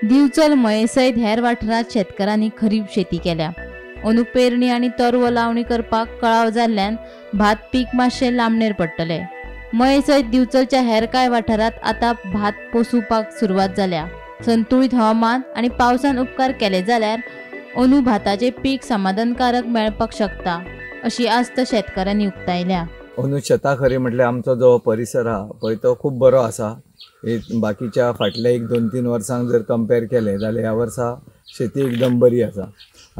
दिवचल मये सयत हेर वाठारांत शेतकारांनी खरीप शेती केल्या। अंदू पेरणी आणि तरवो लावणी करपाक कळाव जाल्ल्यान भात पीक मातशें लांबणेर पडटले। मये सयत दिवचलच्या हेर कांय वाठारांत आतां भात पोसुवपाक सुरवात जाल्या। संतुलित हवामान आणि पावसान उपकार केले जाल्यार अंदू भाताचे पीक समाधानकारक मेळपाक शकता, अशी आस्त शेतकारांनी उक्तायल्या। अंदू शेतां खरी म्हटल्यार आमचो जो परिसर आहा पळय तो खूब बरो आसा। बाकीच्या फाटल्या 1-2-3 वर्सांक जर कंपेर केले जाल्यार ह्या वर्सा शेती एकदम बरी आसा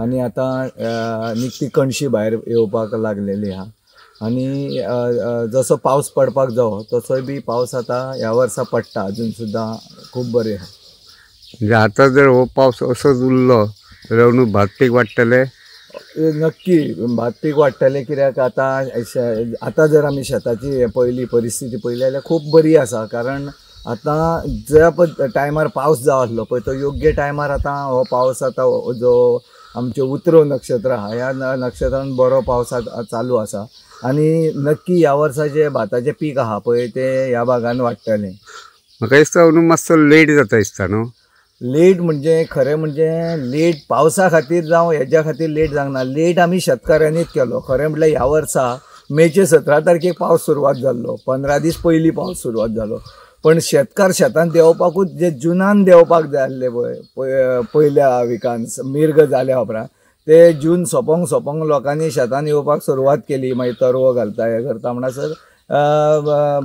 आणि आतां निकती कणशी भायर येवपाक लागलेली आहा आणि जसो पावस पडपाक जावो तसोय बी पावस आतां ह्या वर्सा पडटा, अजून सुद्दां खूब बरें आहा। म्हणजे आतां जर हो पावस असोच उरलो जाल्यार अंदू भात पीक वाडटले? नक्की भात पीक वाडटलें, कित्याक आतां जर आमी शेताची पयली परिस्थिती पळयली जाल्यार खूब बरी आसा। कारण आतां ज्या टायमार पावस जाय आसलो पळय तो योग्य टायमार आतां हो पावस आतां जो आमचे उतरो नक्षत्र आहा ह्या नक्षत्रान बरो पावस चालू आसा आणि नक्की ह्या वर्सा जे भाताचें पीक आहा पळय ते ह्या भागान वाडटलें। म्हाका दिसता अंदू मातसो लेट जाता दिसता न्हू? लेट म्हणजे खरें म्हणजे लेट पावसा खातीर जावं हेज्या खातीर लेट जावना, लेट आमी शेतकाऱ्यांनीच केलो। खरें म्हटल्यार ह्या वर्सा मेचे 17 तारखेक पावस सुरवात जाल्लो, 15 दीस पयलीं पावस सुरवात जालो, पण शेतकार शेतान देंवपाकूच जे जुनान देंवपाक जाय आसले पळय पयल्या विकान मिर्ग जाल्या उपरांत ते जून सोंपोंक लोकांनी शेतान येवपाक सुरवात केली। मागीर तरवो घालता हें करता म्हणसर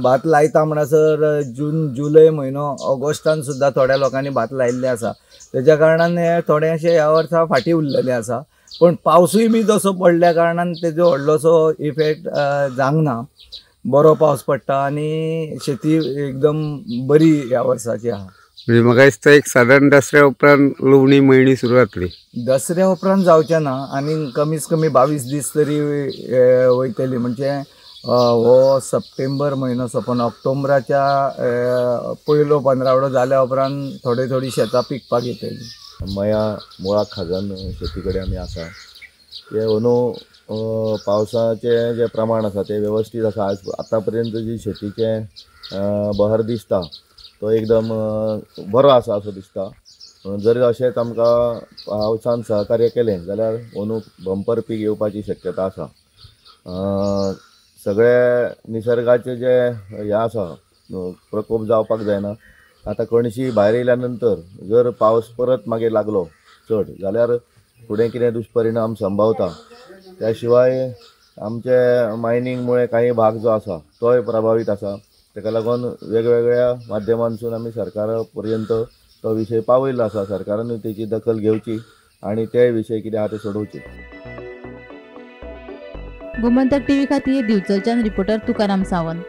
भात लायता म्हणसर जून जुलय म्हयनो ऑगस्टान सुद्दां थोड्या लोकांनी भात लायिल्लें आसा। तेज्या कारणान थोडेशे ह्या वर्सा फाटीं उरलेले आसा, पण पावसूय बी तसो पडल्या कारणान तेजो व्हडलोसो इफेक्ट जावंक ना। बरो पावस पडटा आणि शेती एकदम बरी ह्या वर्साची आहा। म्हणजे म्हाका दिसता एक साधारण दसऱ्या उपरांत लुवणी मळणी सुरू जातली? दसऱ्या उपरांत जावचें ना आनी कमीत कमी 22 दीस तरी वयतली। म्हणजे हो सप्टेंबर म्हयनो सोंपोन ऑक्टोबराच्या पयलो पंदरावडो जाल्या उपरांत थोडी शेतां पिकपाक येतली। मया मुळा खाजन शेती कडेन आमी आसा। ते अंदू पावसाचें जें प्रमाण आसा तें वेवस्थीत आसा। आतां पर्यंत जी शेतीचें बहर दिसता तो एकदम बरो आसा असो दिसता। जर अशेंच आमकां पावसान सहकार्य केलें जाल्यार अंदू बंपर पीक येवपाची शक्यता आसा। सगळे निसर्गाचे जे हें आसा प्रकोप जावपाक जायना। आतां कणशी भायर येयल्या नंतर जर पावस परत मागीर लागलो चड जाल्यार फुडें कितें दुश्परिणाम संभवता। त्या शिवाय आमचे मायनींग मुळे काही भाग जो आसा तोय प्रभावीत आसा। ताका लागून वेगवेगळ्या माध्यमांतसून आमी सरकारा पर्यंत तो विशय पावयल्लो आसा। सरकारानूय तेची दखल घेवची आणि ते विशय कितें आहा ते सोडोवचे। गोमंतक टीव्ही खातीर दिवचलच्यान रिपोर्टर तुकाराम सावंत।